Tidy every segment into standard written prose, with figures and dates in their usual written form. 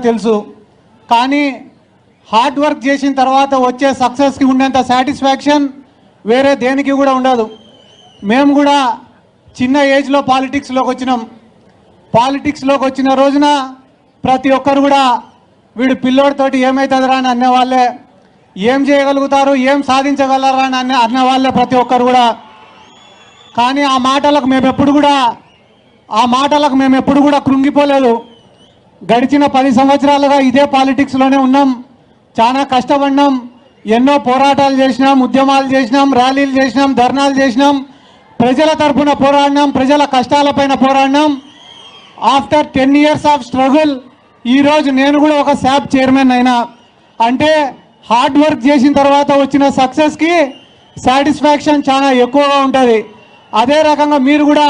తెలుసు. కానీ hard work చేసిన తర్వాత వచ్చే సక్సెస్కి ఉండేంత సాటిస్ఫాక్షన్ వేరే దేనికి కూడా ఉండదు. మేము కూడా చిన్న ఏజ్లో పాలిటిక్స్లోకి వచ్చినాం. పాలిటిక్స్లోకి వచ్చిన రోజున ప్రతి ఒక్కరు కూడా వీడు పిల్లోడితోటి ఏమవుతుందిరా అని అన్నవాళ్ళే, ఏం చేయగలుగుతారు, ఏం సాధించగలరా అని అన్నవాళ్ళే ప్రతి ఒక్కరు కూడా. కానీ ఆ మాటలకు మేము ఎప్పుడు కూడా కృంగిపోలేదు. గడిచిన 10 సంవత్సరాలుగా ఇదే పాలిటిక్స్లోనే ఉన్నాం. చాలా కష్టపడినాం, ఎన్నో పోరాటాలు చేసినాం, ఉద్యమాలు చేసినాం, ర్యాలీలు చేసినాం, ధర్నాలు చేసినాం, ప్రజల తరఫున పోరాడినాం, ప్రజల కష్టాలపైన పోరాడినాం. ఆఫ్టర్ 10 years ఆఫ్ స్ట్రగుల్ ఈరోజు నేను కూడా ఒక శాప్ చైర్మన్ అయినా. అంటే హార్డ్ వర్క్ చేసిన తర్వాత వచ్చిన సక్సెస్కి సాటిస్ఫాక్షన్ చాలా ఎక్కువగా ఉంటుంది. అదే రకంగా మీరు కూడా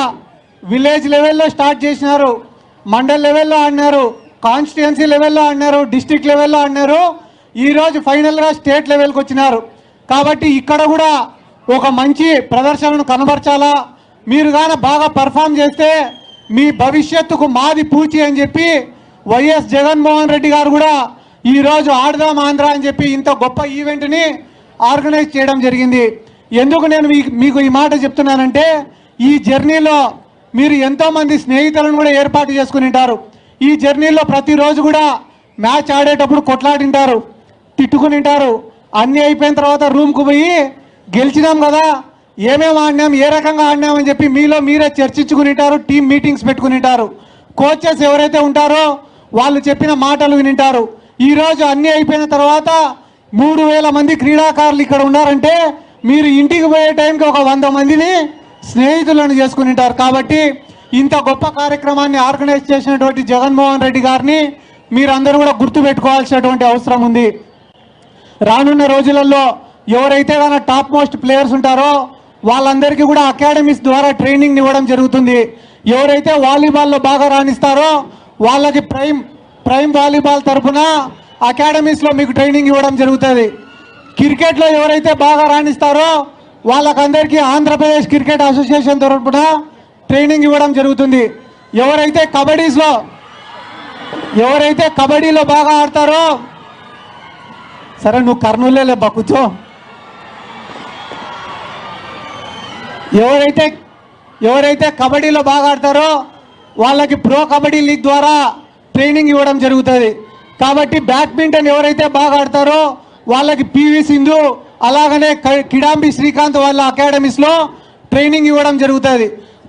విలేజ్ లెవెల్లో స్టార్ట్ చేసినారు, మండల్ లెవెల్లో ఆడినారు, కాన్స్టిట్యుయెన్సీ లెవెల్లో ఆడినారు, డిస్ట్రిక్ట్ లెవెల్లో ఆడినారు, ఈరోజు ఫైనల్గా స్టేట్ లెవెల్కి వచ్చినారు. కాబట్టి ఇక్కడ కూడా ఒక మంచి ప్రదర్శనను కనబరచాలా. మీరు కానీ బాగా పర్ఫామ్ చేస్తే మీ భవిష్యత్తుకు మాది పూచి అని చెప్పి వైఎస్ జగన్మోహన్ రెడ్డి గారు కూడా ఈరోజు ఆడదాం ఆంధ్ర అని చెప్పి ఇంత గొప్ప ఈవెంట్ని ఆర్గనైజ్ చేయడం జరిగింది. ఎందుకు నేను మీకు ఈ మాట చెప్తున్నానంటే, ఈ జర్నీలో మీరు ఎంతోమంది స్నేహితులను కూడా ఏర్పాటు చేసుకుని ఉంటారు. ఈ జర్నీలో ప్రతిరోజు కూడా మ్యాచ్ ఆడేటప్పుడు కొట్లాడింటారు, తిట్టుకుని ఉంటారు. అన్నీ అయిపోయిన తర్వాత రూమ్కు పోయి గెలిచినాం కదా, ఏమేమి ఆడినాం, ఏ రకంగా ఆడినామని చెప్పి మీలో మీరే చర్చించుకుని ఉంటారు, టీం మీటింగ్స్ పెట్టుకుని ఉంటారు. కోచెస్ ఎవరైతే ఉంటారో వాళ్ళు చెప్పిన మాటలు వినింటారు. ఈరోజు అన్నీ అయిపోయిన తర్వాత 3000 మంది క్రీడాకారులు ఇక్కడ ఉన్నారంటే మీరు ఇంటికి పోయే టైంకి ఒక 100 మందిని స్నేహితులను చేసుకుని ఉంటారు. కాబట్టి ఇంత గొప్ప కార్యక్రమాన్ని ఆర్గనైజ్ చేసినటువంటి జగన్మోహన్ రెడ్డి గారిని మీరందరూ కూడా గుర్తుపెట్టుకోవాల్సినటువంటి అవసరం ఉంది. రానున్న రోజులలో ఎవరైతే కానీ టాప్ మోస్ట్ ప్లేయర్స్ ఉంటారో వాళ్ళందరికీ కూడా అకాడమీస్ ద్వారా ట్రైనింగ్ ఇవ్వడం జరుగుతుంది. ఎవరైతే వాలీబాల్లో బాగా రాణిస్తారో వాళ్ళకి ప్రైమ్ వాలీబాల్ తరఫున అకాడమీస్లో మీకు ట్రైనింగ్ ఇవ్వడం జరుగుతుంది. క్రికెట్లో ఎవరైతే బాగా రాణిస్తారో వాళ్ళకందరికీ ఆంధ్రప్రదేశ్ క్రికెట్ అసోసియేషన్ తరఫున ట్రైనింగ్ ఇవ్వడం జరుగుతుంది. ఎవరైతే కబడ్డీలో బాగా ఆడతారో, సరే నువ్వు కర్నూలులే కూర్చో, ఎవరైతే కబడ్డీలో బాగా ఆడతారో వాళ్ళకి ప్రో కబడ్డీ లీగ్ ద్వారా ట్రైనింగ్ ఇవ్వడం జరుగుతుంది. కాబట్టి బ్యాడ్మింటన్ ఎవరైతే బాగా ఆడతారో వాళ్ళకి పివి సింధు అలాగనే కిడాంబి శ్రీకాంత్ వాళ్ళ అకాడమీస్లో ట్రైనింగ్ ఇవ్వడం జరుగుతుంది.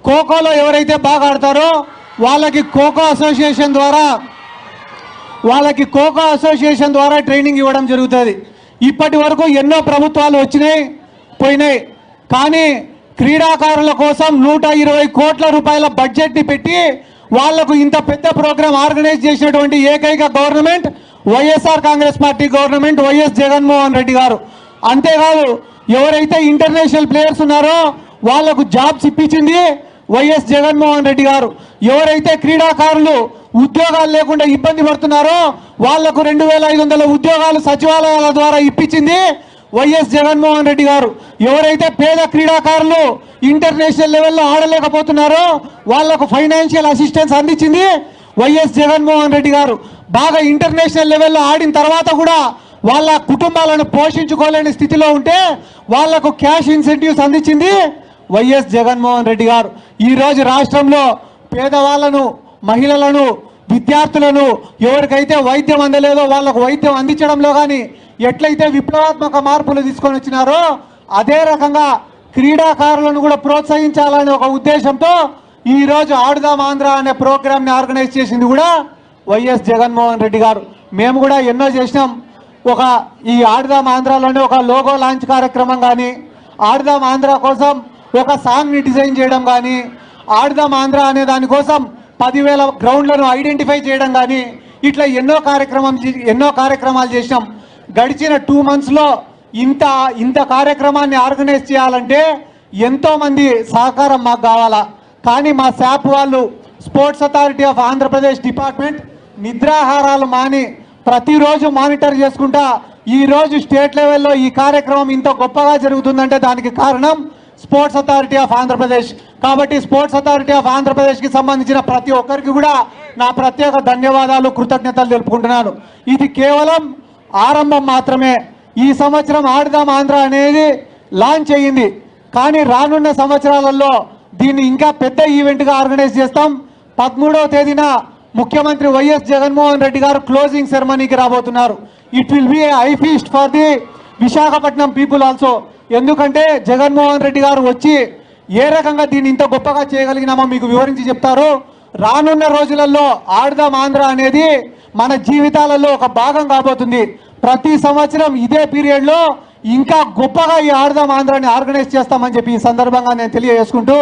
ఖోఖోలో ఎవరైతే బాగా ఆడతారో వాళ్ళకి ఖోఖో అసోసియేషన్ ద్వారా ట్రైనింగ్ ఇవ్వడం జరుగుతుంది. ఇప్పటి వరకు ఎన్నో ప్రభుత్వాలు వచ్చినాయి పోయినాయి, కానీ క్రీడాకారుల కోసం 120 కోట్ల రూపాయల బడ్జెట్ని పెట్టి వాళ్లకు ఇంత పెద్ద ప్రోగ్రాం ఆర్గనైజ్ చేసినటువంటి ఏకైక government YSR Congress party government, YS Jaganmohan Reddy గారు. అంతేకాదు ఎవరైతే ఇంటర్నేషనల్ ప్లేయర్స్ ఉన్నారో వాళ్లకు జాబ్స్ ఇప్పించింది వైఎస్ జగన్మోహన్ రెడ్డి గారు. ఎవరైతే క్రీడాకారులు ఉద్యోగాలు లేకుండా ఇబ్బంది పడుతున్నారో వాళ్లకు 2500 ఉద్యోగాలు సచివాలయాల ద్వారా ఇప్పించింది వైఎస్ జగన్మోహన్ రెడ్డి గారు. ఎవరైతే పేద క్రీడాకారులు ఇంటర్నేషనల్ లెవెల్లో ఆడలేకపోతున్నారో వాళ్లకు ఫైనాన్షియల్ అసిస్టెన్స్ అందించింది వైఎస్ జగన్మోహన్ రెడ్డి గారు. బాగా ఇంటర్నేషనల్ లెవెల్లో ఆడిన తర్వాత కూడా వాళ్ళ కుటుంబాలను పోషించుకోలేని స్థితిలో ఉంటే వాళ్లకు క్యాష్ ఇన్సెంటివ్స్ అందించింది వైఎస్ జగన్మోహన్ రెడ్డి గారు. ఈరోజు రాష్ట్రంలో పేదవాళ్లను, మహిళలను, విద్యార్థులను ఎవరికైతే వైద్యం అందలేదో వాళ్లకు వైద్యం అందించడంలో కానీ ఎట్లయితే విప్లవాత్మక మార్పులు తీసుకొని వచ్చినారో అదే రకంగా క్రీడాకారులను కూడా ప్రోత్సహించాలనే ఒక ఉద్దేశంతో ఈరోజు ఆడుదాం ఆంధ్ర అనే ప్రోగ్రామ్ని ఆర్గనైజ్ చేసింది కూడా వైఎస్ జగన్మోహన్ రెడ్డి గారు. మేము కూడా ఎన్నో చేసినాం. ఈ ఆడుదాం ఆంధ్రాలోనే ఒక లోగో లాంచ్ కార్యక్రమం కానీ, ఆడుదాం ఆంధ్ర కోసం ఒక సాంగ్ని డిజైన్ చేయడం కానీ, ఆడుదాం ఆంధ్ర అనే దానికోసం 10,000 గ్రౌండ్లను ఐడెంటిఫై చేయడం కానీ, ఇట్లా ఎన్నో కార్యక్రమాలు చేసినాం. గడిచిన 2 monthsలో ఇంత కార్యక్రమాన్ని ఆర్గనైజ్ చేయాలంటే ఎంతోమంది సహకారం మాకు కావాలా. కానీ మా శాప్ వాళ్ళు, sports authority of Andhra Pradesh department నిద్రాహారాలు మాని ప్రతిరోజు మానిటర్ చేసుకుంటా ఈరోజు స్టేట్ లెవెల్లో ఈ కార్యక్రమం ఇంత గొప్పగా జరుగుతుందంటే దానికి కారణం స్పోర్ట్స్ అథారిటీ ఆఫ్ ఆంధ్రప్రదేశ్. కాబట్టి స్పోర్ట్స్ అథారిటీ ఆఫ్ ఆంధ్రప్రదేశ్కి సంబంధించిన ప్రతి ఒక్కరికి కూడా నా ప్రత్యేక ధన్యవాదాలు, కృతజ్ఞతలు తెలుపుకుంటున్నాను. ఇది కేవలం ఆరంభం మాత్రమే. ఈ సంవత్సరం ఆడదాం ఆంధ్ర అనేది లాంచ్ అయ్యింది, కానీ రానున్న సంవత్సరాలలో దీన్ని ఇంకా పెద్ద ఈవెంట్గా ఆర్గనైజ్ చేస్తాం. 13వ తేదీన ముఖ్యమంత్రి వైఎస్ జగన్మోహన్ రెడ్డి గారు క్లోజింగ్ సెరమనీకి రాబోతున్నారు. It will be A I feast for the Visakhapatnam people also. ఎందుకంటే జగన్మోహన్ రెడ్డి గారు వచ్చి ఏ రకంగా దీన్ని ఇంత గొప్పగా చేయగలిగినామో మీకు వివరించి చెప్తారు. రానున్న రోజులలో ఆడదాం ఆంధ్ర అనేది మన జీవితాలలో ఒక భాగం కాబోతుంది. ప్రతి సంవత్సరం ఇదే పీరియడ్లో ఇంకా గొప్పగా ఈ ఆడదాం ఆంధ్రాని ఆర్గనైజ్ చేస్తామని చెప్పి ఈ సందర్భంగా నేను తెలియజేసుకుంటూ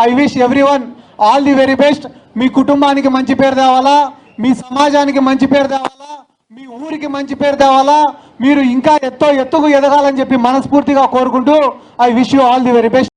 I wish everyone all the very best. మీ కుటుంబానికి మంచి పేరు తేవాలా, మీ సమాజానికి మంచి పేరు తేవాలా, మీ ఊరికి మంచి పేరు తేవాలా, మీరు ఇంకా ఎత్తుకు ఎదగాలని చెప్పి మనస్ఫూర్తిగా కోరుకుంటూ I wish you all the very best.